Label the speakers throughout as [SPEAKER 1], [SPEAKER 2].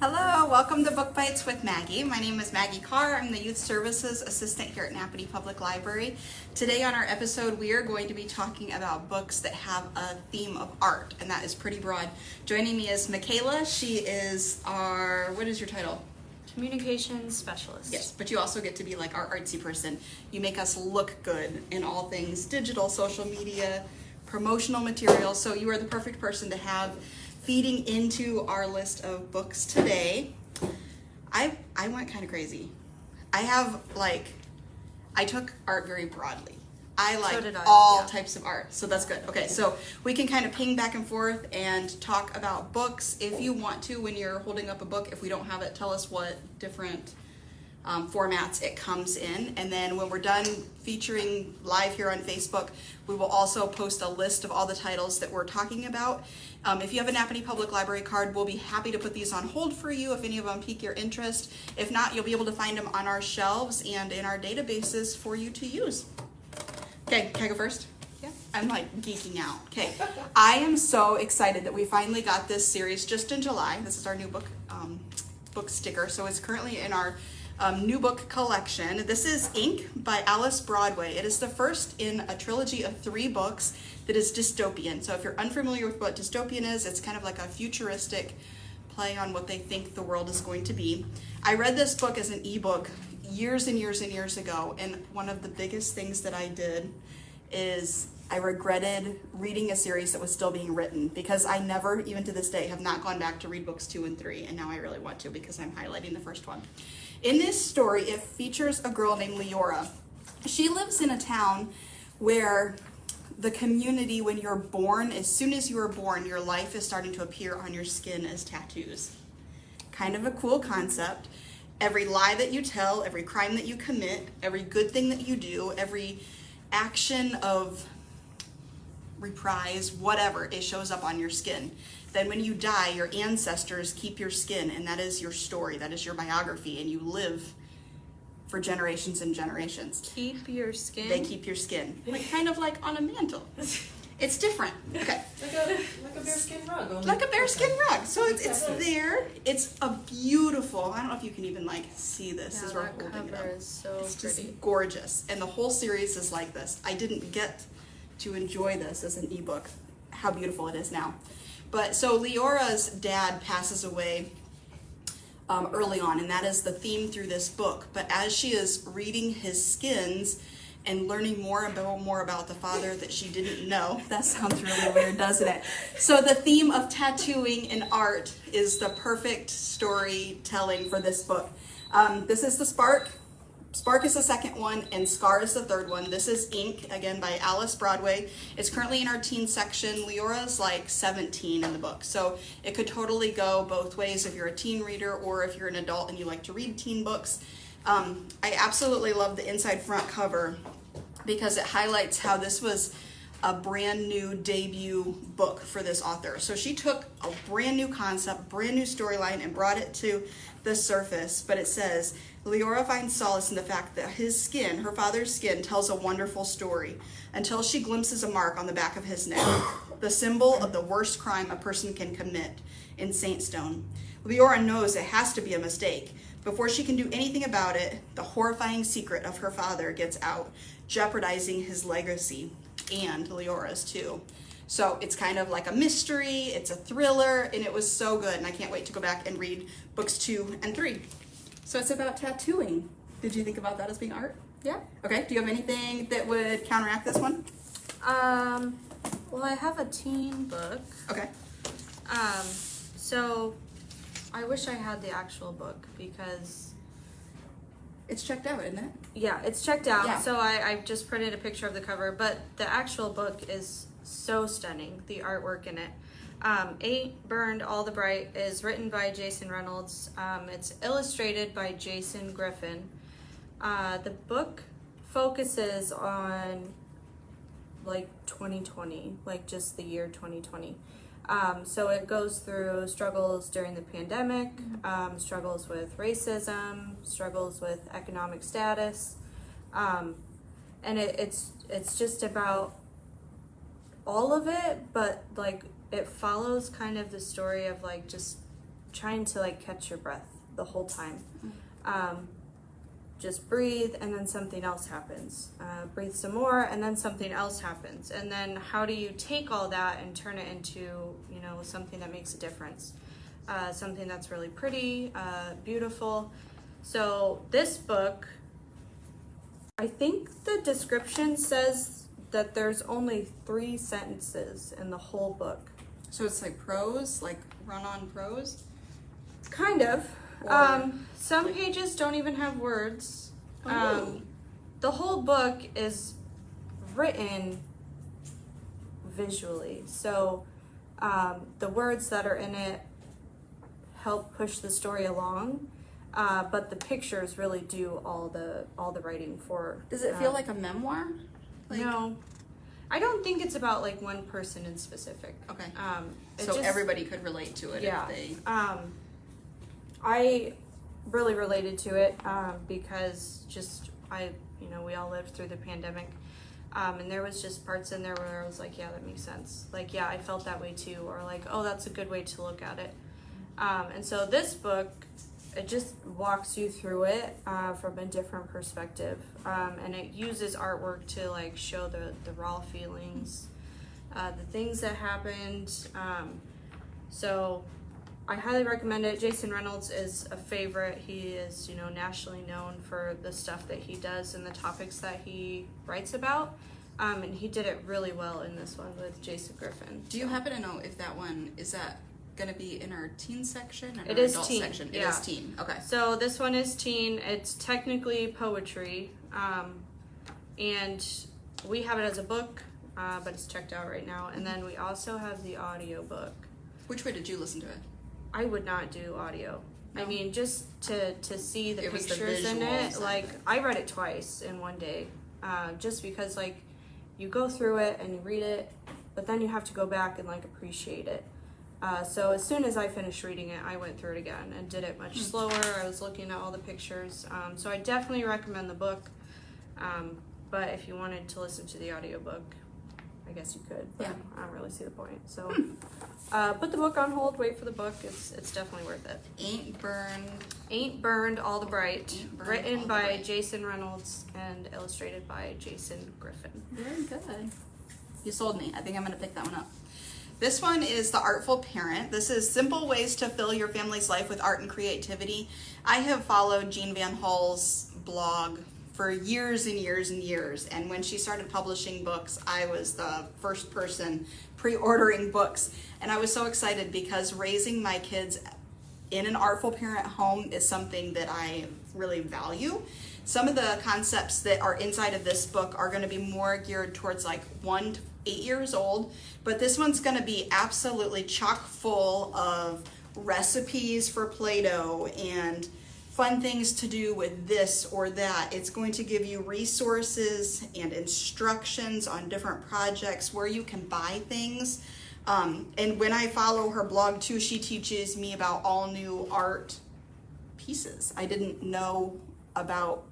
[SPEAKER 1] Hello, welcome to Book Bites with Maggie. My name is Maggie Carr. I'm the Youth Services Assistant here at Nappanee Public Library. Today on our episode, we are going to be talking about books that have a theme of art, and that is pretty broad. Joining me is Michaela. She is our, what is your title?
[SPEAKER 2] Communications specialist.
[SPEAKER 1] Yes, but you also get to be like our artsy person. You make us look good in all things digital, social media, promotional materials, so you are the perfect person to have feeding into our list of books today. I went kind of crazy. I took art very broadly. I like all types of art, so that's good. Okay, so we can kind of ping back and forth and talk about books if you want to. When you're holding up a book, if we don't have it, tell us what different formats it comes in, and then when we're done featuring live here on Facebook, we will also post a list of all the titles that we're talking about. If you have a Nappanee Public Library card, we'll be happy to put these on hold for you if any of them pique your interest. If not, you'll be able to find them on our shelves and in our databases for you to use. Okay, can I go first?
[SPEAKER 2] Yeah.
[SPEAKER 1] I'm like geeking out. Okay, I am so excited that we finally got this series just in July. This is our new book sticker, so it's currently in our new book collection. This is Ink by Alice Broadway. It is the first in a trilogy of 3 books that is dystopian. So if you're unfamiliar with what dystopian is, it's kind of like a futuristic play on what they think the world is going to be. I read this book as an ebook years and years and years ago, and one of the biggest things that I did is I regretted reading a series that was still being written, because I never, even to this day, have not gone back to read books 2 and 3, and now I really want to because I'm highlighting the first one. In this story, it features a girl named Leora. She lives in a town where the community, when you're born, as soon as you are born, your life is starting to appear on your skin as tattoos. Kind of a cool concept. Every lie that you tell, every crime that you commit, every good thing that you do, every action of reprise, whatever, it shows up on your skin. Then when you die, your ancestors keep your skin, and that is your story, that is your biography, and you live for generations and generations.
[SPEAKER 2] Keep your skin?
[SPEAKER 1] They keep your skin. Like kind of like on a mantle. It's different. Okay.
[SPEAKER 3] Like a bearskin rug.
[SPEAKER 1] Like a bearskin rug. So it's there. It's a beautiful, I don't know if you can even like see this as we're holding it up.
[SPEAKER 2] Is so
[SPEAKER 1] it's
[SPEAKER 2] pretty.
[SPEAKER 1] just gorgeous. And the whole series is like this. I didn't get to enjoy this as an ebook, how beautiful it is now. But so Leora's dad passes away early on, and that is the theme through this book. But as she is reading his skins and learning more about the father that she didn't know, that sounds really weird, doesn't it? So the theme of tattooing and art is the perfect storytelling for this book. This is the Spark. Spark is the second one, and Scar is the third one. This is Ink, again by Alice Broadway. It's currently in our teen section. Leora's like 17 in the book, so it could totally go both ways if you're a teen reader or if you're an adult and you like to read teen books. I absolutely love the inside front cover because it highlights how this was a brand new debut book for this author. So she took a brand new concept, brand new storyline, and brought it to the surface. But it says, Leora finds solace in the fact that his skin, her father's skin, tells a wonderful story until she glimpses a mark on the back of his neck, the symbol of the worst crime a person can commit in Saintstone. Leora knows it has to be a mistake. Before she can do anything about it, the horrifying secret of her father gets out, jeopardizing his legacy and Leora's too. So it's kind of like a mystery, it's a thriller, and it was so good, and I can't wait to go back and read books 2 and 3. So it's about tattooing. Did you think about that as being art?
[SPEAKER 2] Yeah.
[SPEAKER 1] Okay, do you have anything that would counteract this one?
[SPEAKER 2] Well, I have a teen book.
[SPEAKER 1] Okay.
[SPEAKER 2] So I wish I had the actual book because
[SPEAKER 1] It's checked out, isn't it?
[SPEAKER 2] yeah, it's checked out.
[SPEAKER 1] Yeah.
[SPEAKER 2] So I just printed a picture of the cover, but the actual book is so stunning, the artwork in it. Ain't Burned All the Bright is written by Jason Reynolds. It's illustrated by Jason Griffin. The book focuses on like 2020, like just the year 2020. So it goes through struggles during the pandemic, struggles with racism, struggles with economic status, and it's just about all of it, but like it follows kind of the story of like just trying to like catch your breath the whole time. Just breathe and then something else happens. Breathe some more and then something else happens. And then how do you take all that and turn it into, you know, something that makes a difference? Something that's really pretty, beautiful. So this book, I think the description says that there's only 3 sentences in the whole book.
[SPEAKER 1] So it's like prose, like run-on prose?
[SPEAKER 2] Kind of.
[SPEAKER 1] Or-
[SPEAKER 2] Some pages don't even have words.
[SPEAKER 1] Oh.
[SPEAKER 2] The whole book is written visually. So the words that are in it help push the story along. But the pictures really do all the writing for.
[SPEAKER 1] Does it feel like a memoir? Like,
[SPEAKER 2] no, I don't think it's about like one person in specific.
[SPEAKER 1] Okay.
[SPEAKER 2] It
[SPEAKER 1] So
[SPEAKER 2] just-
[SPEAKER 1] everybody could relate to it
[SPEAKER 2] Yeah.
[SPEAKER 1] if they...
[SPEAKER 2] I really related to it because we all lived through the pandemic. And there was just parts in there where I was like, yeah, that makes sense. Like, yeah, I felt that way too. Or like, oh, that's a good way to look at it. And so this book, it just walks you through it from a different perspective. And it uses artwork to like show the raw feelings, the things that happened. So I highly recommend it. Jason Reynolds is a favorite. He is, you know, nationally known for the stuff that he does and the topics that he writes about. And he did it really well in this one with Jason Griffin.
[SPEAKER 1] Do you happen to know if that one, is that going to be in our teen section or
[SPEAKER 2] It
[SPEAKER 1] our
[SPEAKER 2] is
[SPEAKER 1] adult
[SPEAKER 2] teen,
[SPEAKER 1] section?
[SPEAKER 2] yeah.
[SPEAKER 1] It is teen, okay.
[SPEAKER 2] So this one is teen. It's technically poetry. And we have it as a book, but it's checked out right now. And then we also have the audio book.
[SPEAKER 1] Which way did you listen to it?
[SPEAKER 2] I would not do audio.
[SPEAKER 1] No?
[SPEAKER 2] I mean, just to see the
[SPEAKER 1] It was the
[SPEAKER 2] pictures in
[SPEAKER 1] visual
[SPEAKER 2] it.
[SPEAKER 1] side
[SPEAKER 2] Like,
[SPEAKER 1] of it.
[SPEAKER 2] I read it twice in one day, just because like you go through it and you read it, but then you have to go back and like appreciate it. So as soon as I finished reading it, I went through it again and did it much slower. I was looking at all the pictures. So I definitely recommend the book. But if you wanted to listen to the audiobook, I guess you could, but
[SPEAKER 1] Yeah.
[SPEAKER 2] I don't really see the point. So put the book on hold, wait for the book. It's definitely worth it. Ain't Burned All the Bright,
[SPEAKER 1] Ain't Burned All
[SPEAKER 2] written
[SPEAKER 1] the
[SPEAKER 2] by
[SPEAKER 1] Bright.
[SPEAKER 2] Jason Reynolds and illustrated by Jason Griffin.
[SPEAKER 1] Very good. You sold me. I think I'm going to pick that one up. This one is The Artful Parent. This is simple ways to fill your family's life with art and creativity. I have followed Jean Van Hall's blog for years and years and years. And when she started publishing books, I was the first person pre-ordering books. And I was so excited because raising my kids in an artful parent home is something that I really value. Some of the concepts that are inside of this book are going to be more geared towards like 1 to 8 years old, but this one's going to be absolutely chock full of recipes for Play-Doh and fun things to do with this or that. It's going to give you resources and instructions on different projects where you can buy things. And when I follow her blog too, she teaches me about all new art pieces. I didn't know about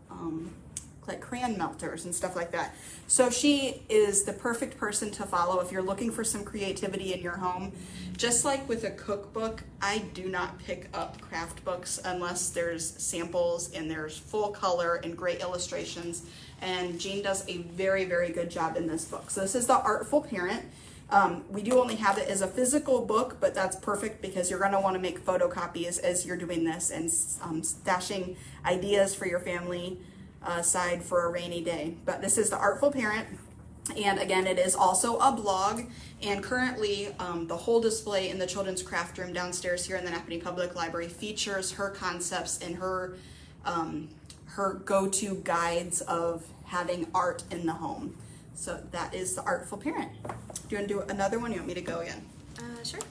[SPEAKER 1] like crayon melters and stuff like that. So she is the perfect person to follow if you're looking for some creativity in your home. Just like with a cookbook, I do not pick up craft books unless there's samples and there's full color and great illustrations. And Jean does a very, very good job in this book. So this is The Artful Parent. We do only have it as a physical book, but that's perfect because you're going to want to make photocopies as you're doing this and stashing ideas for your family side for a rainy day. But this is The Artful Parent, and again, it is also a blog. And currently, the whole display in the children's craft room downstairs here in the Napanee Public Library features her concepts and her go-to guides of having art in the home. So that is The Artful Parent. Do you want to do another one? You want me to go again?
[SPEAKER 2] Sure.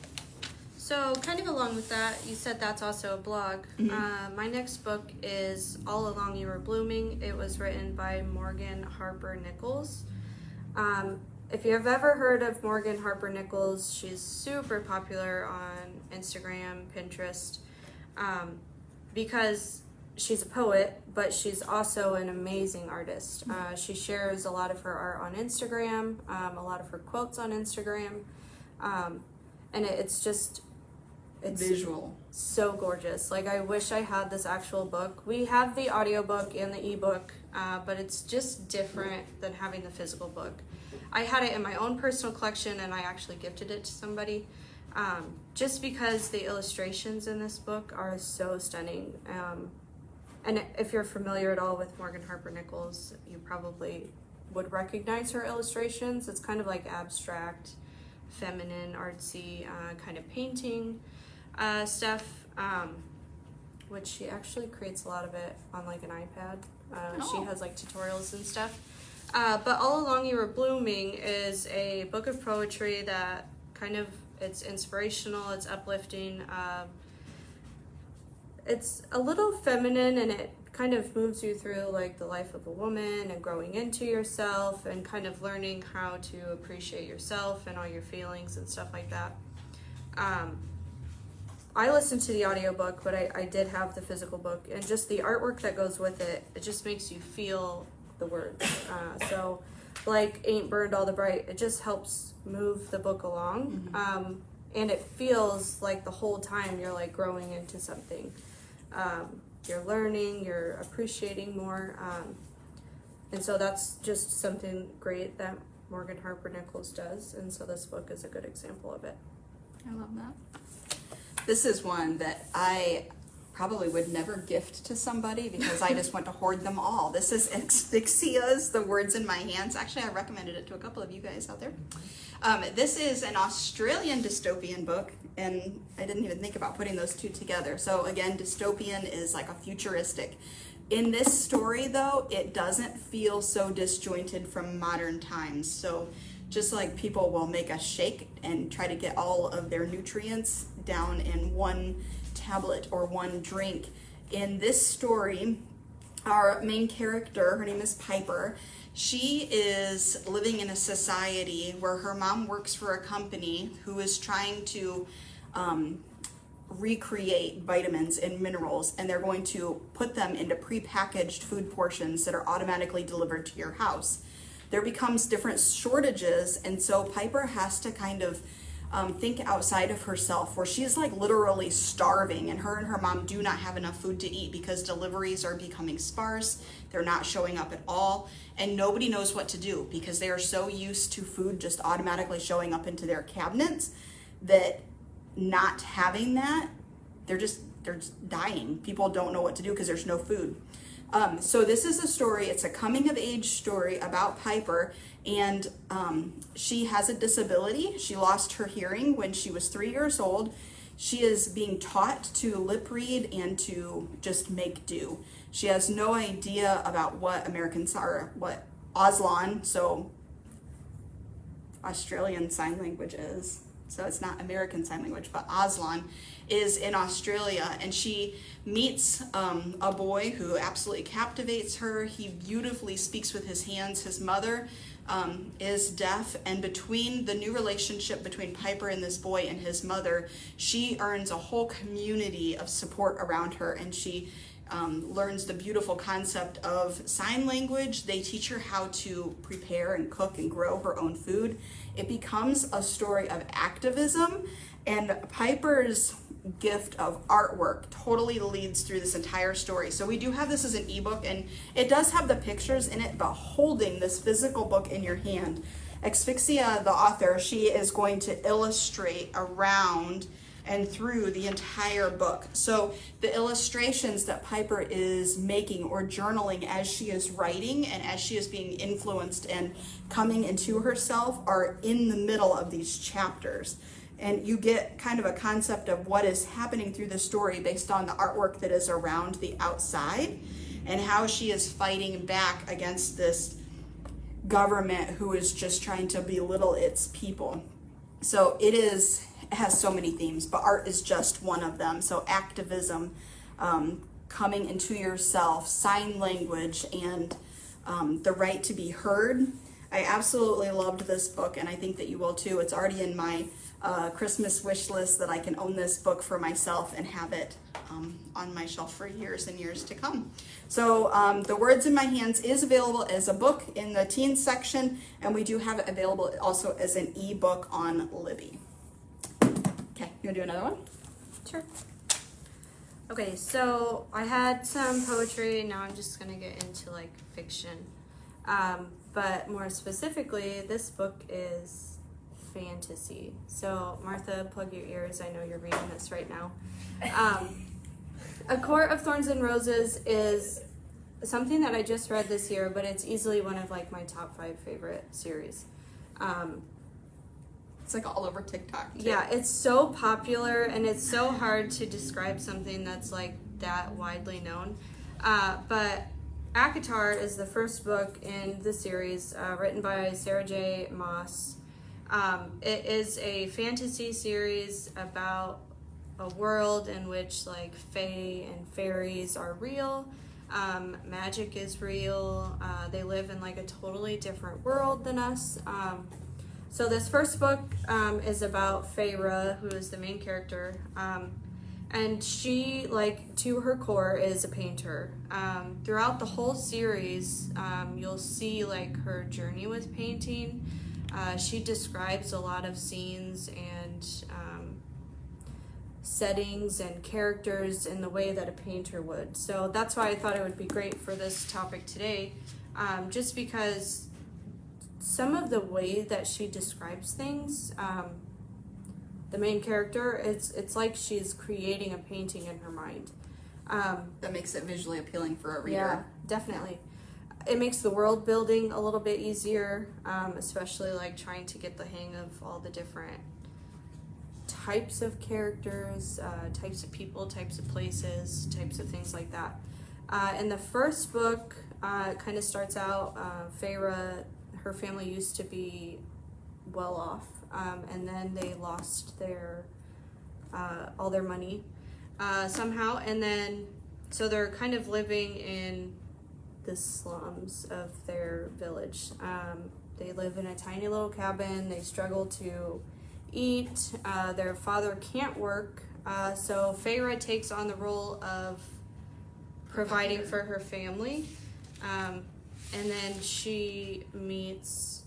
[SPEAKER 2] So kind of along with that, you said that's also a blog. My next book is All Along You Were Blooming. It was written by Morgan Harper Nichols. If you have ever heard of Morgan Harper Nichols, she's super popular on Instagram, Pinterest, because she's a poet, but she's also an amazing artist. She shares a lot of her art on Instagram, a lot of her quotes on Instagram, and it's just It's
[SPEAKER 1] visual.
[SPEAKER 2] so gorgeous. Like, I wish I had this actual book. We have the audiobook and the ebook, but it's just different than having the physical book. I had it in my own personal collection, and I actually gifted it to somebody, just because the illustrations in this book are so stunning. And if you're familiar at all with Morgan Harper Nichols, you probably would recognize her illustrations. It's kind of like abstract, feminine, artsy kind of painting stuff, which she actually creates a lot of it on like an iPad. She has like tutorials and stuff. But All Along You Were Blooming is a book of poetry that kind of, it's inspirational, it's uplifting. It's a little feminine, and it kind of moves you through like the life of a woman and growing into yourself and kind of learning how to appreciate yourself and all your feelings and stuff like that. I listened to the audiobook, but I did have the physical book, and just the artwork that goes with it, it just makes you feel the words. So like Ain't Burned All the Bright, it just helps move the book along. And it feels like the whole time you're like growing into something. You're learning, you're appreciating more. And so that's just something great that Morgan Harper Nichols does. And so this book is a good example of it.
[SPEAKER 1] I love that. This is one that I probably would never gift to somebody because I just want to hoard them all. This is Asphyxia's The Words in My Hands. Actually, I recommended it to a couple of you guys out there. This is an Australian dystopian book, and I didn't even think about putting those two together. So again, dystopian is like a futuristic. In this story, though, it doesn't feel so disjointed from modern times. So just like people will make a shake and try to get all of their nutrients down in one tablet or one drink. In this story, our main character, her name is Piper, she is living in a society where her mom works for a company who is trying to recreate vitamins and minerals, and they're going to put them into prepackaged food portions that are automatically delivered to your house. There becomes different shortages, and so Piper has to kind of think outside of herself, where she's like literally starving, and her mom do not have enough food to eat because deliveries are becoming sparse. They're not showing up at all, and nobody knows what to do because they are so used to food just automatically showing up into their cabinets that not having that, they're just dying. People don't know what to do because there's no food. So this is a story, it's a coming of age story about Piper, and she has a disability. She lost her hearing when she was 3 years old. She is being taught to lip read and to just make do. She has no idea about what what Auslan, so Australian Sign Language is. So it's not American Sign Language, but Auslan is in Australia, and she meets a boy who absolutely captivates her. He beautifully speaks with his hands. His mother is deaf, and between the new relationship between Piper and this boy and his mother, she earns a whole community of support around her, and she learns the beautiful concept of sign language. They teach her how to prepare and cook and grow her own food. It becomes a story of activism, and Piper's gift of artwork totally leads through this entire story. So we do have this as an ebook, and it does have the pictures in it, but holding this physical book in your hand, Asphyxia, the author, she is going to illustrate around and through the entire book. So the illustrations that Piper is making or journaling as she is writing and as she is being influenced and coming into herself are in the middle of these chapters. And you get kind of a concept of what is happening through the story based on the artwork that is around the outside and how she is fighting back against this government who is just trying to belittle its people. So it has so many themes, but art is just one of them. So activism, coming into yourself, sign language, and the right to be heard. I absolutely loved this book, and I think that you will too. It's already in my Christmas wish list that I can own this book for myself and have it on my shelf for years and years to come. So The Words in My Hands is available as a book in the teens section, and we do have it available also as an ebook on Libby. Okay, you wanna do another one?
[SPEAKER 2] Sure. Okay, so I had some poetry. Now I'm just gonna get into like fiction. But more specifically, this book is fantasy. So Martha, plug your ears. I know you're reading this right now. A Court of Thorns and Roses is something that I just read this year, but it's easily one of like my top 5 favorite series.
[SPEAKER 1] It's like all over TikTok too.
[SPEAKER 2] Yeah, it's so popular and it's so hard to describe something that's like that widely known. But ACOTAR is the first book in the series, written by Sarah J. Maas. It is a fantasy series about a world in which like fae and fairies are real. Magic is real. They live in like a totally different world than us. So this first book is about Feyre, who is the main character. And she, like, to her core, is a painter. Throughout the whole series, you'll see, like, her journey with painting. She describes a lot of scenes and settings and characters in the way that a painter would. So that's why I thought it would be great for this topic today, just because some of the way that she describes things, the main character, it's like she's creating a painting in her mind.
[SPEAKER 1] That makes it visually appealing for a reader.
[SPEAKER 2] Yeah, definitely. It makes the world building a little bit easier, especially like trying to get the hang of all the different types of characters, types of people, types of places, types of things like that. In the first book, it kind of starts out, Feyre, her family used to be well off, and then they lost their all their money somehow, and then so they're kind of living in the slums of their village. They live in a tiny little cabin. They struggle to eat. Their father can't work, so Feyre takes on the role of providing for her family, and then she meets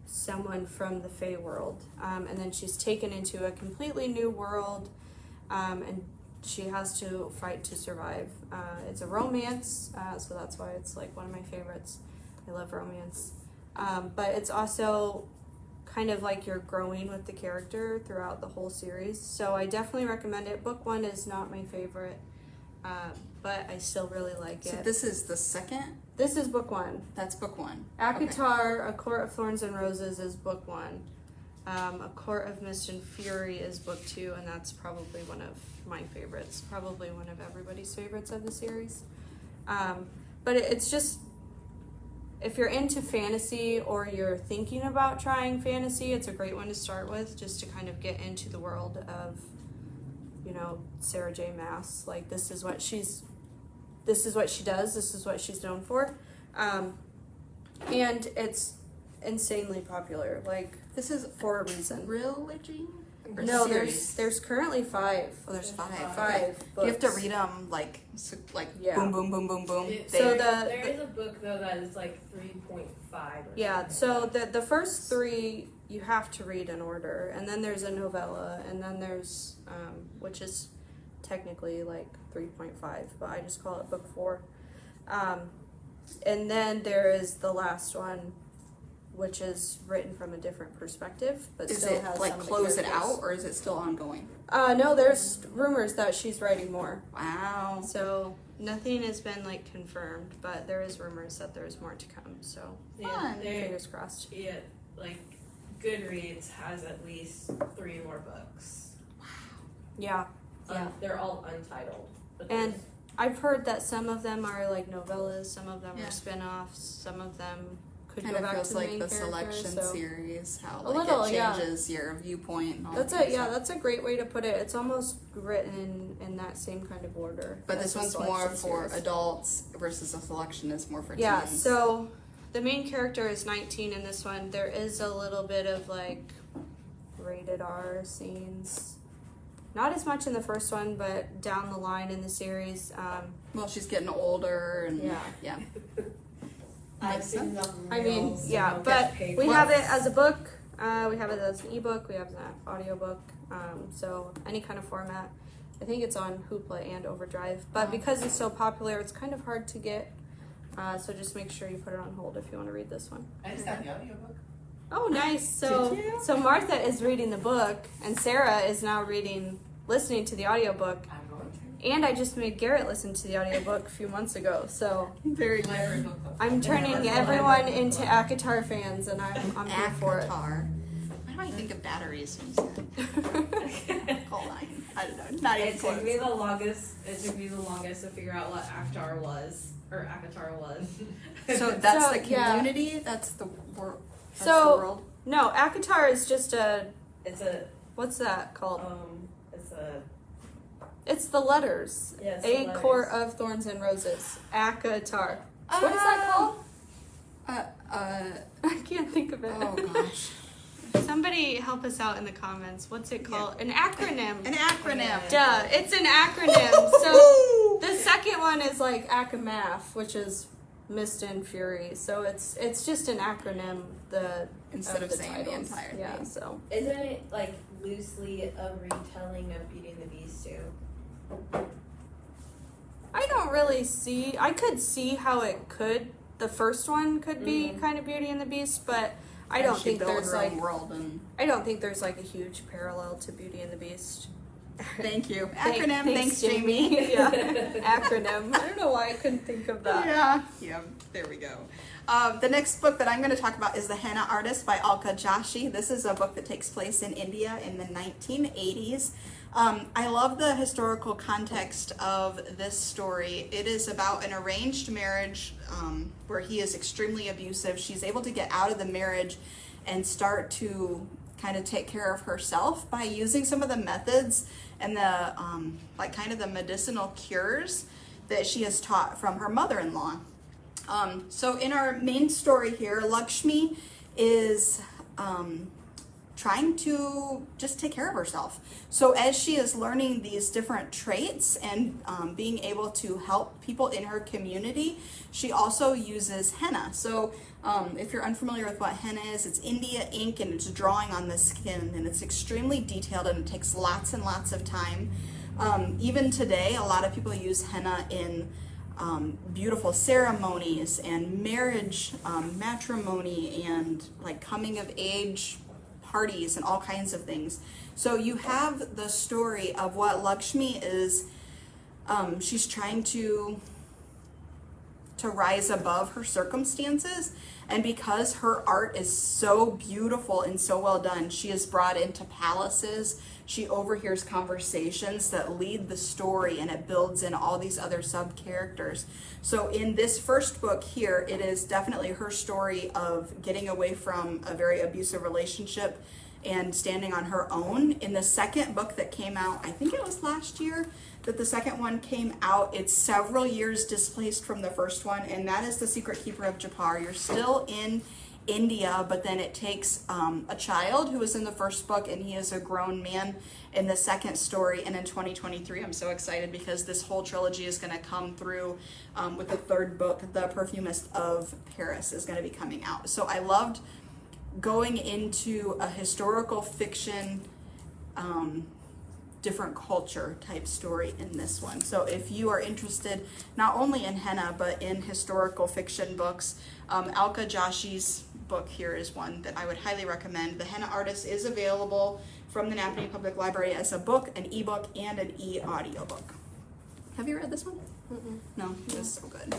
[SPEAKER 2] someone from the Fae world, and then she's taken into a completely new world, and she has to fight to survive. It's a romance, so that's why it's like one of my favorites. I love romance, but it's also kind of like you're growing with the character throughout the whole series, so I definitely recommend it. Book 1 is not my favorite, but I still really like it.
[SPEAKER 1] So this is the second?
[SPEAKER 2] This is book 1.
[SPEAKER 1] That's book 1.
[SPEAKER 2] ACOTAR, A Court of Thorns and Roses is book 1. A Court of Mist and Fury is book 2, and that's probably one of my favorites. Probably one of everybody's favorites of the series. But it's just, if you're into fantasy or you're thinking about trying fantasy, it's a great one to start with, just to kind of get into the world of, you know, Sarah J. Maas. Like, this is what she does, this is what she's known for. And it's insanely popular. Like,
[SPEAKER 1] This is
[SPEAKER 2] for a reason.
[SPEAKER 1] trilogy? Or
[SPEAKER 2] No,
[SPEAKER 1] series?
[SPEAKER 2] there's currently 5.
[SPEAKER 1] Oh, there's 5.
[SPEAKER 2] Five
[SPEAKER 1] You have to
[SPEAKER 2] books.
[SPEAKER 1] read them like
[SPEAKER 2] Yeah.
[SPEAKER 1] boom, boom, boom, boom, boom.
[SPEAKER 2] So
[SPEAKER 3] There is a book though that is like 3.5. Or
[SPEAKER 2] Yeah,
[SPEAKER 3] something.
[SPEAKER 2] so the first 3 you have to read in order, and then there's a novella, and then there's which is technically like 3.5, but I just call it book 4. And then there is the last one, which is written from a different perspective, but
[SPEAKER 1] Is
[SPEAKER 2] still
[SPEAKER 1] it
[SPEAKER 2] has
[SPEAKER 1] like
[SPEAKER 2] some of the
[SPEAKER 1] close it
[SPEAKER 2] characters.
[SPEAKER 1] out, or is it still ongoing?
[SPEAKER 2] No, there's rumors that she's writing more.
[SPEAKER 1] Wow.
[SPEAKER 2] So nothing has been like confirmed, but there is rumors that there's more to come. So
[SPEAKER 1] Fun.
[SPEAKER 3] there,
[SPEAKER 2] fingers crossed.
[SPEAKER 3] yeah, like Goodreads has at least 3 more books.
[SPEAKER 2] Yeah, yeah.
[SPEAKER 3] They're all untitled. But
[SPEAKER 2] And
[SPEAKER 3] there's-
[SPEAKER 2] I've heard that some of them are like novellas, some of them
[SPEAKER 1] Yeah.
[SPEAKER 2] are spin-offs, some of them could
[SPEAKER 1] Kind
[SPEAKER 2] go
[SPEAKER 1] of
[SPEAKER 2] back
[SPEAKER 1] feels
[SPEAKER 2] to the
[SPEAKER 1] like
[SPEAKER 2] main
[SPEAKER 1] the
[SPEAKER 2] character.
[SPEAKER 1] selection
[SPEAKER 2] So
[SPEAKER 1] series, how
[SPEAKER 2] A
[SPEAKER 1] like
[SPEAKER 2] little,
[SPEAKER 1] it
[SPEAKER 2] yeah.
[SPEAKER 1] changes your viewpoint and all
[SPEAKER 2] that's
[SPEAKER 1] that
[SPEAKER 2] it. Yeah,
[SPEAKER 1] stuff.
[SPEAKER 2] that's a great way to put it. It's almost written in that same kind of order.
[SPEAKER 1] But
[SPEAKER 2] as
[SPEAKER 1] this
[SPEAKER 2] the
[SPEAKER 1] one's more
[SPEAKER 2] selection
[SPEAKER 1] for
[SPEAKER 2] series.
[SPEAKER 1] adults versus the selection is more for
[SPEAKER 2] Yeah,
[SPEAKER 1] teens.
[SPEAKER 2] so the main character is 19 in this one. There is a little bit of like rated R scenes. Not as much in the first one, but down the line in the series.
[SPEAKER 1] Well, she's getting older and
[SPEAKER 2] Yeah.
[SPEAKER 1] yeah.
[SPEAKER 3] I've
[SPEAKER 1] Makes
[SPEAKER 3] seen
[SPEAKER 1] sense.
[SPEAKER 3] them.
[SPEAKER 2] I mean,
[SPEAKER 3] reels,
[SPEAKER 2] yeah,
[SPEAKER 3] and
[SPEAKER 2] but
[SPEAKER 3] get paid
[SPEAKER 2] we
[SPEAKER 3] for
[SPEAKER 2] have
[SPEAKER 3] it.
[SPEAKER 2] it as a book. We have it as an ebook. We have it as an audiobook. So any kind of format. I think it's on Hoopla and Overdrive. But because it's so popular, it's kind of hard to get. So just make sure you put it on hold if you want to read this one.
[SPEAKER 4] I just got the audiobook.
[SPEAKER 2] Oh, nice. So,
[SPEAKER 1] Did you?
[SPEAKER 2] so Martha is reading the book, and Sarah is now listening to the audiobook.
[SPEAKER 4] I'm going to.
[SPEAKER 2] And I just made Garrett listen to the audiobook a few months ago. So
[SPEAKER 1] Very
[SPEAKER 4] Library
[SPEAKER 1] good.
[SPEAKER 4] book club.
[SPEAKER 2] I'm turning
[SPEAKER 4] That's the
[SPEAKER 2] everyone
[SPEAKER 4] library book
[SPEAKER 2] into
[SPEAKER 4] club.
[SPEAKER 2] ACOTAR fans, and I'm here for it.
[SPEAKER 1] Avatar. Why do I think of batteries instead? Hold on. I don't know. Not even
[SPEAKER 3] It took me
[SPEAKER 1] close.
[SPEAKER 3] the longest. It took me the longest to figure out what Avatar was or Avatar was.
[SPEAKER 1] So that's
[SPEAKER 2] So,
[SPEAKER 1] the
[SPEAKER 2] yeah.
[SPEAKER 1] community. That's the world. That's
[SPEAKER 2] So-
[SPEAKER 1] the world.
[SPEAKER 2] No, ACOTAR is just
[SPEAKER 3] It's a
[SPEAKER 2] what's that called?
[SPEAKER 3] it's a
[SPEAKER 2] It's the letters.
[SPEAKER 3] yeah. It's
[SPEAKER 2] A
[SPEAKER 3] the
[SPEAKER 2] Court
[SPEAKER 3] letters.
[SPEAKER 2] of Thorns and Roses. ACOTAR. What is that called? I can't think of it.
[SPEAKER 1] Oh gosh.
[SPEAKER 2] Somebody help us out in the comments. What's it called? An acronym.
[SPEAKER 1] An acronym.
[SPEAKER 2] Duh, it's an acronym. So the second one is like ACOMAF, which is Mist and Fury. So it's just an acronym.
[SPEAKER 1] Instead of
[SPEAKER 2] the
[SPEAKER 1] saying the
[SPEAKER 2] titles.
[SPEAKER 1] entire
[SPEAKER 2] Yeah.
[SPEAKER 1] thing.
[SPEAKER 2] So
[SPEAKER 3] Isn't it like loosely a retelling of Beauty and the Beast too?
[SPEAKER 2] I don't really see. I could see how it could. The first one could be
[SPEAKER 3] Mm.
[SPEAKER 2] kind of Beauty and the Beast, but I
[SPEAKER 1] And
[SPEAKER 2] don't
[SPEAKER 1] she
[SPEAKER 2] think
[SPEAKER 1] built
[SPEAKER 2] there's
[SPEAKER 1] her own
[SPEAKER 2] like
[SPEAKER 1] world and
[SPEAKER 2] I don't think there's like a huge parallel to Beauty and the Beast.
[SPEAKER 1] thank you.
[SPEAKER 2] Thank-
[SPEAKER 1] Acronym. Thanks, Jamie.
[SPEAKER 2] yeah, acronym. I don't know why I couldn't think of that.
[SPEAKER 1] Yeah, there we go. The next book that I'm going to talk about is The Henna Artist by Alka Joshi. This is a book that takes place in India in the 1980s. I love the historical context of this story. It is about an arranged marriage where he is extremely abusive. She's able to get out of the marriage and start to kind of take care of herself by using some of the methods and the like kind of the medicinal cures that she has taught from her mother-in-law. So in our main story here, Lakshmi is trying to just take care of herself. So as she is learning these different traits and being able to help people in her community, she also uses henna. So if you're unfamiliar with what henna is, it's India ink and it's drawing on the skin, and it's extremely detailed and it takes lots and lots of time. Even today, a lot of people use henna in beautiful ceremonies and marriage, matrimony, and like coming of age parties and all kinds of things. So you have the story of what Lakshmi is, she's trying to rise above her circumstances, and because her art is so beautiful and so well done, she is brought into palaces. She overhears conversations that lead the story, and it builds in all these other sub characters. So in this first book here, it is definitely her story of getting away from a very abusive relationship and standing on her own. In the second book that came out, I think it was last year that the second one came out, it's several years displaced from the first one, and that is The Secret Keeper of Japar. You're still in India, but then it takes a child who was in the first book, and he is a grown man in the second story. And in 2023, I'm so excited because this whole trilogy is going to come through with the third book. The Perfumist of Paris is going to be coming out. So I loved going into a historical fiction different culture type story in this one. So if you are interested not only in henna but in historical fiction books, Alka Joshi's book here is one that I would highly recommend. The Henna Artist is available from the Napanee Public Library as a book, an ebook, and an e-audiobook. Have you read this one? No, it was so good.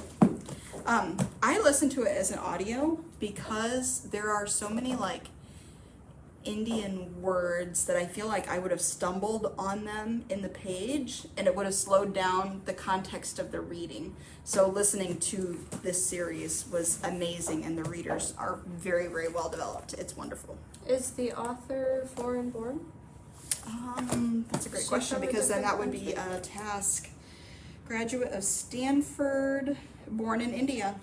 [SPEAKER 1] I listened to it as an audio because there are so many like Indian words that I feel like I would have stumbled on them in the page, and it would have slowed down the context of the reading. So listening to this series was amazing, and the readers are very, very well developed. It's wonderful.
[SPEAKER 2] Is the author foreign born?
[SPEAKER 1] That's a great
[SPEAKER 2] She
[SPEAKER 1] question,
[SPEAKER 2] covers
[SPEAKER 1] because then that
[SPEAKER 2] different
[SPEAKER 1] would be a task. Graduate of Stanford, born in India.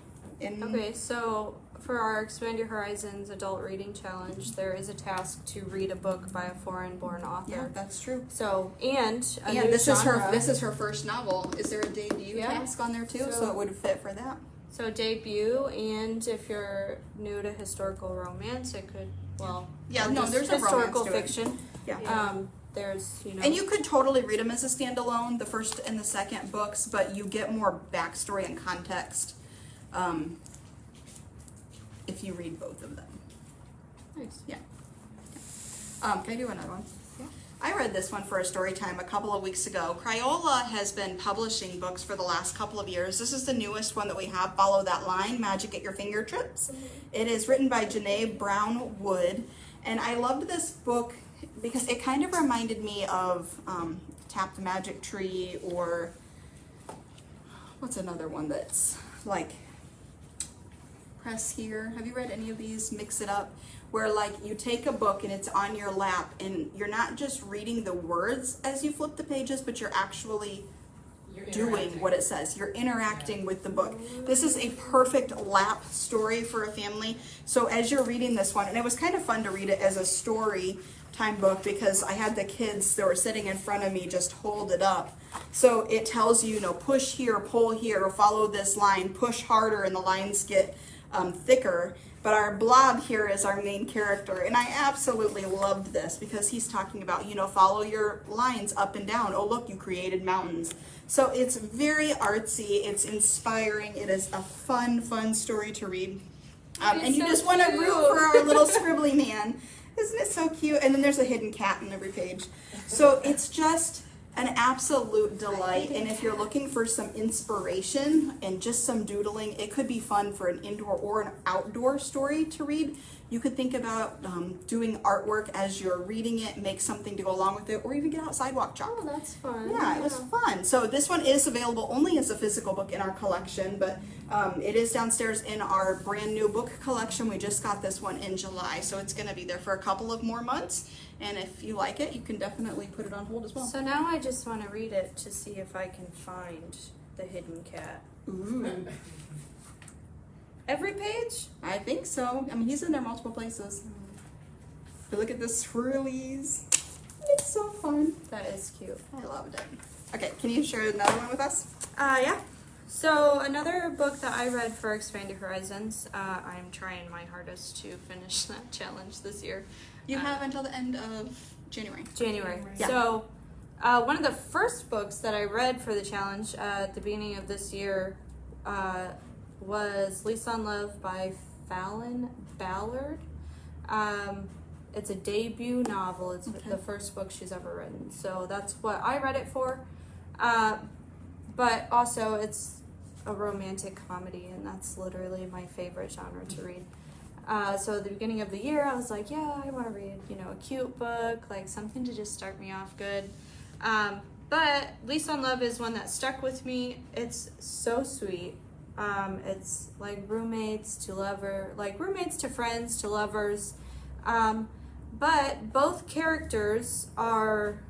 [SPEAKER 2] Okay, so for our Expand Your Horizons Adult Reading Challenge, there is a task to read a book by a foreign-born author.
[SPEAKER 1] Yeah, that's true.
[SPEAKER 2] So, and a new
[SPEAKER 1] this
[SPEAKER 2] genre.
[SPEAKER 1] is her first novel. Is there a debut
[SPEAKER 2] Yeah.
[SPEAKER 1] task on there too? So,
[SPEAKER 2] So-
[SPEAKER 1] it would fit for that.
[SPEAKER 2] So debut, and if you're new to historical romance, it could, well,
[SPEAKER 1] Yeah,
[SPEAKER 2] or
[SPEAKER 1] no,
[SPEAKER 2] just
[SPEAKER 1] there's a
[SPEAKER 2] historical
[SPEAKER 1] romance to it.
[SPEAKER 2] fiction.
[SPEAKER 1] Yeah.
[SPEAKER 3] Yeah.
[SPEAKER 2] there's, you know.
[SPEAKER 1] And you could totally read them as a standalone, the first and the second books, but you get more backstory and context if you read both of them.
[SPEAKER 2] Nice.
[SPEAKER 1] Yeah. Can I do another one?
[SPEAKER 2] Yeah.
[SPEAKER 1] I read this one for a story time a couple of weeks ago. Crayola has been publishing books for the last couple of years. This is the newest one that we have, Follow That Line, Magic at Your Fingertips. It is written by Janae Brown Wood, and I loved this book because it kind of reminded me of Tap the Magic Tree, or what's another one that's like Press Here. Have you read any of these? Mix It Up, where like you take a book and it's on your lap and you're not just reading the words as you flip the pages, but you're actually doing what it says. You're interacting with the book. This is a perfect lap story for a family. So as you're reading this one, and it was kind of fun to read it as a story time book because I had the kids that were sitting in front of me just hold it up. So it tells you, you know, push here, pull here, follow this line, push harder, and the lines get thicker. But our blob here is our main character, and I absolutely loved this because he's talking about, you know, follow your lines up and down. Oh, look, you created mountains. So it's very artsy, it's inspiring, it is a fun story to read. And you
[SPEAKER 2] so
[SPEAKER 1] just want to
[SPEAKER 2] cute.
[SPEAKER 1] root for our little scribbly man. Isn't it so cute? And then there's a hidden cat in every page. So it's just an absolute delight. And if you're looking for some inspiration and just some doodling, it could be fun for an indoor or an outdoor story to read. You could think about doing artwork as you're reading it, make something to go along with it, or even get out sidewalk chalk.
[SPEAKER 2] Oh, that's fun.
[SPEAKER 1] Yeah, it was fun. So this one is available only as a physical book in our collection, but it is downstairs in our brand new book collection. We just got this one in July, so it's going to be there for a couple of more months. And if you like it, you can definitely put it on hold as well.
[SPEAKER 2] So now I just want to read it to see if I can find the hidden cat.
[SPEAKER 1] Ooh,
[SPEAKER 2] Every page?
[SPEAKER 1] I think so. I mean, he's in there multiple places. But look at the swirlies. It's so fun.
[SPEAKER 2] That is cute.
[SPEAKER 1] I loved it. Okay, can you share another one with us?
[SPEAKER 2] Yeah. So another book that I read for Expanded Horizons, I'm trying my hardest to finish that challenge this year.
[SPEAKER 1] You have until the end of January.
[SPEAKER 2] January.
[SPEAKER 1] Yeah.
[SPEAKER 2] So one of the first books that I read for the challenge at the beginning of this year was Lease on Love by Fallon Ballard. It's a debut novel. It's the first book she's ever written. So that's what I read it for. But also it's a romantic comedy, and that's literally my favorite genre to read. So at the beginning of the year, I was like, yeah, I want to read, you know, a cute book, like something to just start me off good. But Lease on Love is one that stuck with me. It's so sweet. It's like roommates to lover, like roommates to friends to lovers. But both characters are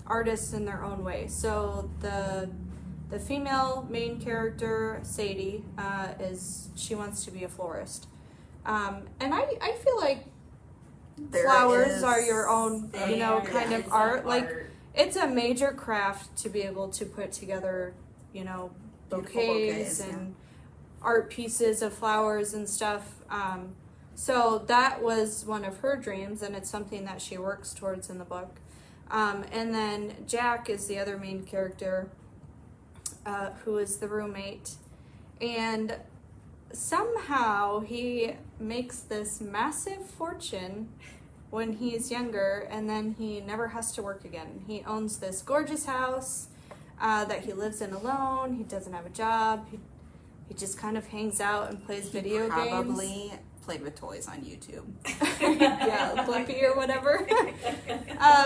[SPEAKER 2] artists in their own way. So the female main character, Sadie, she wants to be a florist. And I feel like flowers are your own, you know, kind of art. Like, it's a major craft to be able to put together, you know, bouquets and art pieces of flowers and stuff. So that was one of her dreams, and it's something that she works towards in the book. And then Jack is the other main character, who is the roommate. And somehow he makes this massive fortune when he's younger, and then he never has to work again. He owns this gorgeous house that he lives in alone. He doesn't have a job. He just kind of hangs out and plays video games.
[SPEAKER 1] Probably played with toys on YouTube.
[SPEAKER 2] Yeah, Blippi or whatever.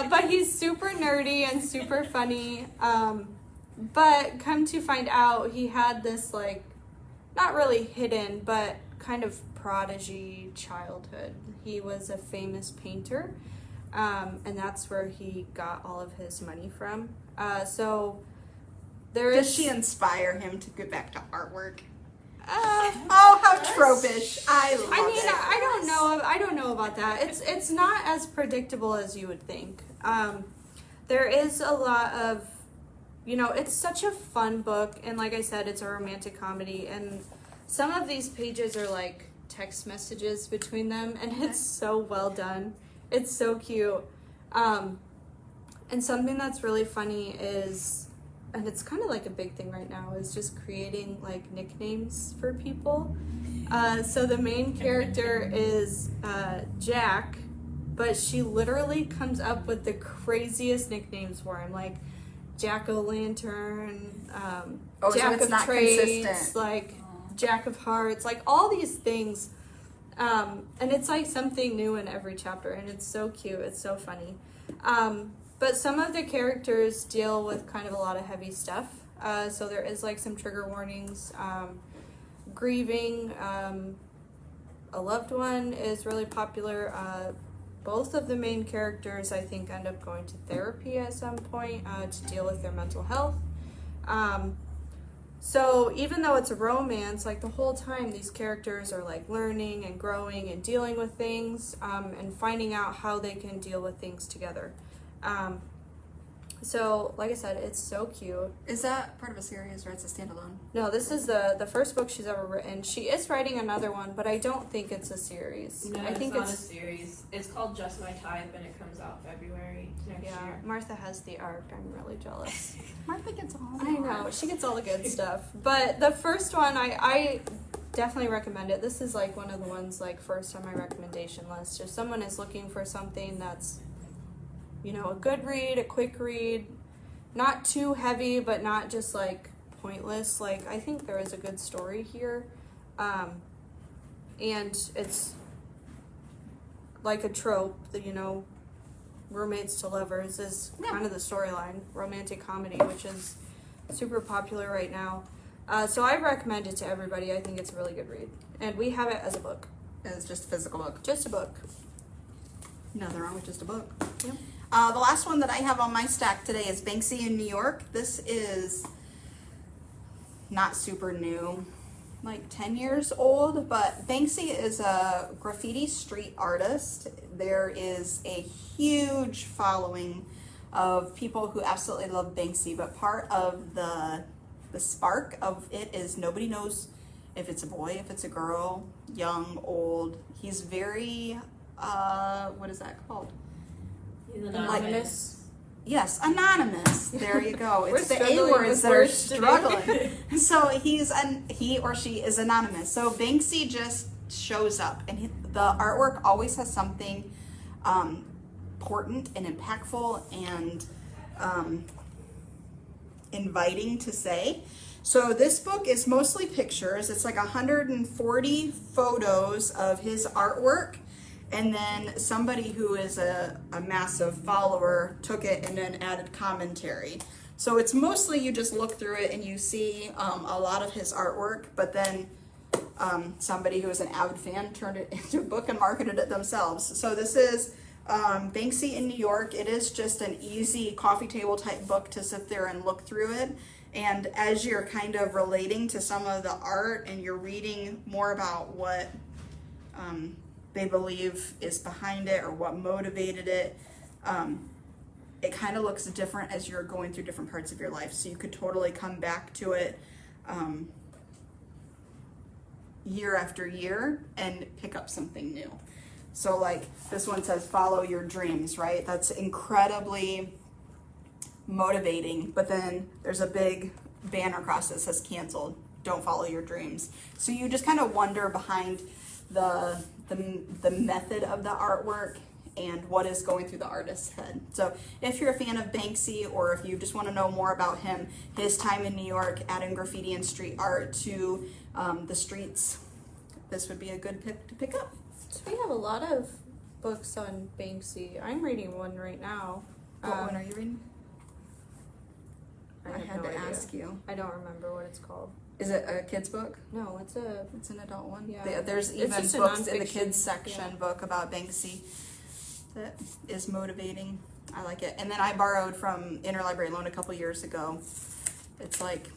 [SPEAKER 2] But he's super nerdy and super funny. But come to find out, he had this, like, not really hidden, but kind of prodigy childhood. He was a famous painter, and that's where he got all of his money from. So there is...
[SPEAKER 1] Does she inspire him to get back to artwork? Oh, how tropish! I love it.
[SPEAKER 2] I don't know about that. It's not as predictable as you would think. There is a lot of, you know, it's such a fun book, and like I said, it's a romantic comedy, and some of these pages are like text messages between them, and it's so well done. It's so cute. And something that's really funny is, and it's kind of like a big thing right now, is just creating like nicknames for people. So the main character is Jack, but she literally comes up with the craziest nicknames for him, like Jack-o'-lantern,
[SPEAKER 1] so
[SPEAKER 2] Jack
[SPEAKER 1] it's
[SPEAKER 2] of
[SPEAKER 1] not
[SPEAKER 2] Trades,
[SPEAKER 1] consistent.
[SPEAKER 2] like Jack of Hearts, like all these things. And it's like something new in every chapter, and it's so cute, it's so funny. But some of the characters deal with kind of a lot of heavy stuff. So there is like some trigger warnings. Grieving a loved one is really popular. Both of the main characters, I think, end up going to therapy at some point to deal with their mental health. So even though it's a romance, like the whole time these characters are like learning and growing and dealing with things and finding out how they can deal with things together. So like I said, it's so cute.
[SPEAKER 1] Is that part of a series or it's a standalone?
[SPEAKER 2] No, this is the first book she's ever written. She is writing another one, but I don't think it's a series.
[SPEAKER 3] No,
[SPEAKER 2] I think
[SPEAKER 3] it's not a series. It's called Just My Type, and it comes out February next year.
[SPEAKER 2] Martha has the arc. I'm really jealous.
[SPEAKER 1] Martha gets all
[SPEAKER 2] I know, she gets all the good stuff. But the first one, I definitely recommend it. This is like one of the ones like first on my recommendation list. If someone is looking for something that's, you know, a good read, a quick read, not too heavy, but not just like pointless. Like, I think there is a good story here. And it's like a trope that, you know, roommates to lovers is kind of the storyline, romantic comedy, which is super popular right now. So I recommend it to everybody. I think it's a really good read. And we have it as a book.
[SPEAKER 1] It's just a physical book.
[SPEAKER 2] Just a book.
[SPEAKER 1] Nothing wrong with just a book.
[SPEAKER 2] Yep.
[SPEAKER 1] The last one that I have on my stack today is Banksy in New York. This is not super new, like 10 years old, but Banksy is a graffiti street artist. There is a huge following of people who absolutely love Banksy, but part of the spark of it is nobody knows if it's a boy, if it's a girl, young, old. He's very, what is that called?
[SPEAKER 3] He's anonymous.
[SPEAKER 1] Yes, anonymous. There you go.
[SPEAKER 2] We're
[SPEAKER 1] It's the A
[SPEAKER 2] struggling
[SPEAKER 1] words
[SPEAKER 2] with
[SPEAKER 1] that are
[SPEAKER 2] words today.
[SPEAKER 1] struggling. So he or she is anonymous. So Banksy just shows up, and the artwork always has something important and impactful and inviting to say. So this book is mostly pictures. It's like 140 photos of his artwork. And then somebody who is a massive follower took it and then added commentary. So it's mostly you just look through it and you see a lot of his artwork, but then somebody who is an avid fan turned it into a book and marketed it themselves. So this is Banksy in New York. It is just an easy coffee table type book to sit there and look through it. And as you're kind of relating to some of the art and you're reading more about what they believe is behind it or what motivated it, it kind of looks different as you're going through different parts of your life. So you could totally come back to it year after year and pick up something new. So like this one says, follow your dreams, right? That's incredibly motivating, but then there's a big banner across that says canceled, don't follow your dreams. So you just kind of wonder behind the method of the artwork and what is going through the artist's head. So if you're a fan of Banksy, or if you just want to know more about him, his time in New York, adding graffiti and street art to the streets, this would be a good pick to pick up.
[SPEAKER 2] So we have a lot of books on Banksy. I'm reading one right now.
[SPEAKER 1] What one are you reading? I
[SPEAKER 2] have
[SPEAKER 1] had
[SPEAKER 2] no
[SPEAKER 1] to
[SPEAKER 2] idea.
[SPEAKER 1] ask you.
[SPEAKER 2] I don't remember what it's called.
[SPEAKER 1] Is it a kid's book?
[SPEAKER 2] No, it's
[SPEAKER 1] It's an adult one.
[SPEAKER 2] Yeah.
[SPEAKER 1] There's
[SPEAKER 2] It's
[SPEAKER 1] even
[SPEAKER 2] just a
[SPEAKER 1] books in the
[SPEAKER 2] nonfiction,
[SPEAKER 1] kids section
[SPEAKER 2] yeah.
[SPEAKER 1] book about Banksy that is motivating. I like it. And then I borrowed from Interlibrary Loan a couple years ago. It's like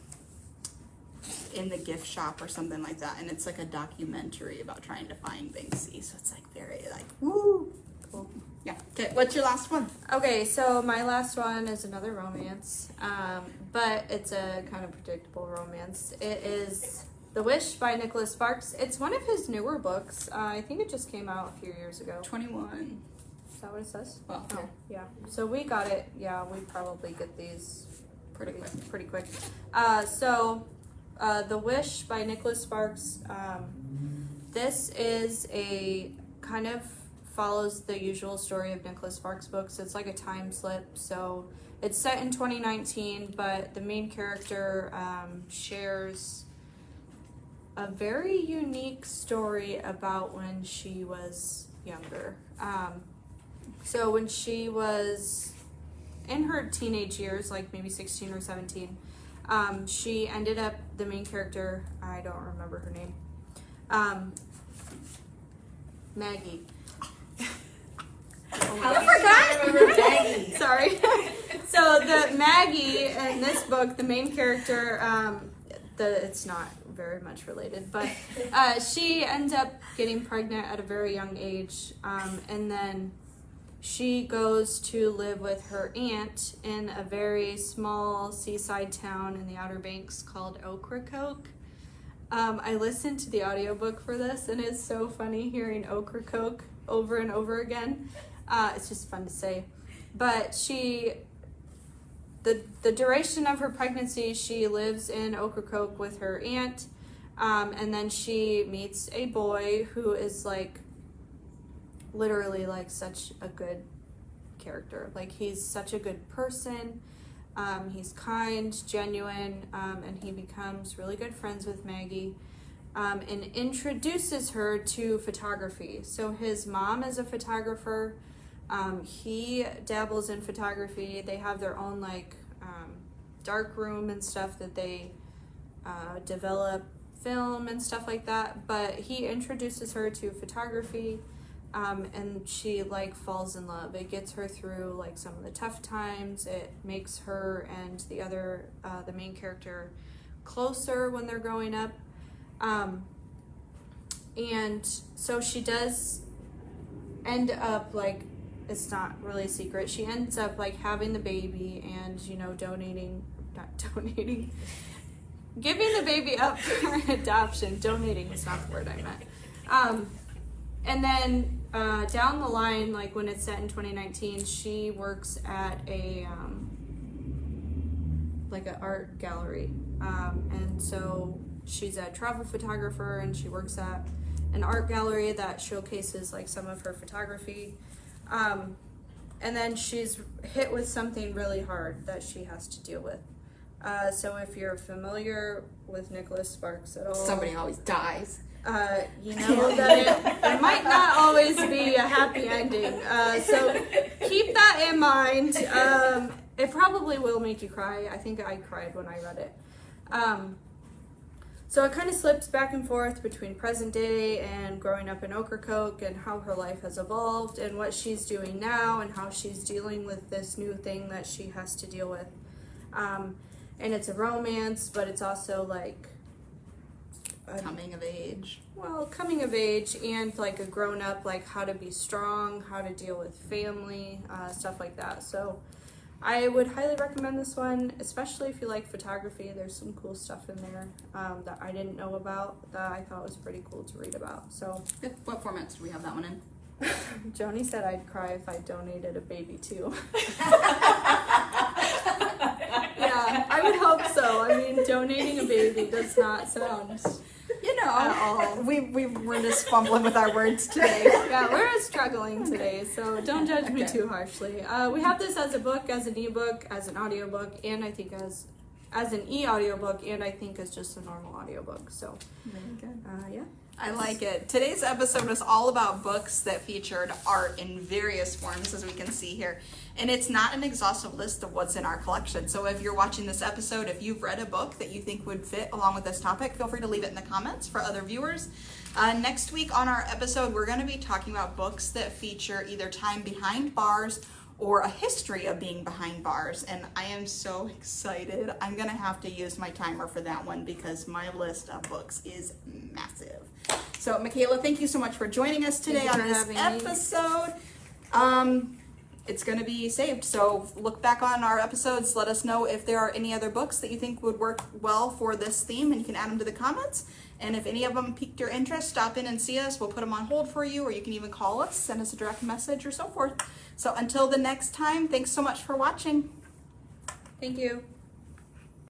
[SPEAKER 1] in the gift shop or something like that, and it's like a documentary about trying to find Banksy. So it's like very like woo.
[SPEAKER 2] cool.
[SPEAKER 1] Yeah. Okay. What's your last one?
[SPEAKER 2] Okay, so my last one is another romance, but it's a kind of predictable romance. It is The Wish by Nicholas Sparks. It's one of his newer books. I think it just came out a few years ago.
[SPEAKER 1] 21.
[SPEAKER 2] Is that what it says?
[SPEAKER 1] Well,
[SPEAKER 2] Oh, yeah. So we got it. Yeah, we probably get these
[SPEAKER 1] pretty quick.
[SPEAKER 2] Pretty quick. The Wish by Nicholas Sparks. This is a kind of follows the usual story of Nicholas Sparks books. It's like a time slip. So it's set in 2019, but the main character shares a very unique story about when she was younger. So when she was in her teenage years, like maybe 16 or 17, she ended up, the main character, I don't remember her name, Maggie.
[SPEAKER 3] I remember Maggie.
[SPEAKER 2] Sorry. So the Maggie in this book, the main character, it's not very much related, but she ends up getting pregnant at a very young age, and then she goes to live with her aunt in a very small seaside town in the Outer Banks called Ocracoke. I listened to the audiobook for this, and it's so funny hearing Ocracoke over and over again. It's just fun to say. But the duration of her pregnancy, she lives in Ocracoke with her aunt, and then she meets a boy who is like literally like such a good character. Like, he's such a good person. He's kind, genuine, and he becomes really good friends with Maggie, and introduces her to photography. So his mom is a photographer. He dabbles in photography. They have their own like dark room and stuff that they develop film and stuff like that. But he introduces her to photography, and she like falls in love. It gets her through like some of the tough times. It makes her and the main character closer when they're growing up. And so she does end up like, it's not really a secret, she ends up like having the baby and, giving the baby up for adoption. Donating was not the word I meant. And then down the line, like when it's set in 2019, she works at like an art gallery. And so she's a travel photographer, and she works at an art gallery that showcases like some of her photography. And then she's hit with something really hard that she has to deal with. So if you're familiar with Nicholas Sparks at all,
[SPEAKER 1] Somebody always dies.
[SPEAKER 2] you know that it might not always be a happy ending. So keep that in mind. It probably will make you cry. I think I cried when I read it. So it kind of slips back and forth between present day and growing up in Ocracoke, and how her life has evolved and what she's doing now and how she's dealing with this new thing that she has to deal with. And it's a romance, but it's also like
[SPEAKER 1] Coming of age.
[SPEAKER 2] Well, coming of age and like a grown up, like how to be strong, how to deal with family, stuff like that. So I would highly recommend this one, especially if you like photography. There's some cool stuff in there that I didn't know about that I thought was pretty cool to read about. So
[SPEAKER 1] What formats do we have that one in?
[SPEAKER 2] Joni said I'd cry if I donated a baby too. Yeah, I would hope so. I mean, donating a baby does not sound at all.
[SPEAKER 1] We were just fumbling with our words today.
[SPEAKER 2] Yeah, we're struggling today, so don't judge me too harshly. We have this as a book, as an ebook, as an audiobook, and I think as an e-audiobook, and I think as just a normal audiobook. So,
[SPEAKER 1] Very good.
[SPEAKER 2] Yeah.
[SPEAKER 1] I like it. Today's episode was all about books that featured art in various forms, as we can see here. And it's not an exhaustive list of what's in our collection. So if you're watching this episode, if you've read a book that you think would fit along with this topic, feel free to leave it in the comments for other viewers. Next week on our episode, we're going to be talking about books that feature either time behind bars or a history of being behind bars. And I am so excited. I'm going to have to use my timer for that one because my list of books is massive. So, Michaela, thank you so much for joining us today on this episode. it's going to be saved. So look back on our episodes. Let us know if there are any other books that you think would work well for this theme, and you can add them to the comments. And if any of them piqued your interest, stop in and see us. We'll put them on hold for you, or you can even call us, send us a direct message, or so forth. So until the next time, thanks so much for watching.
[SPEAKER 2] Thank you.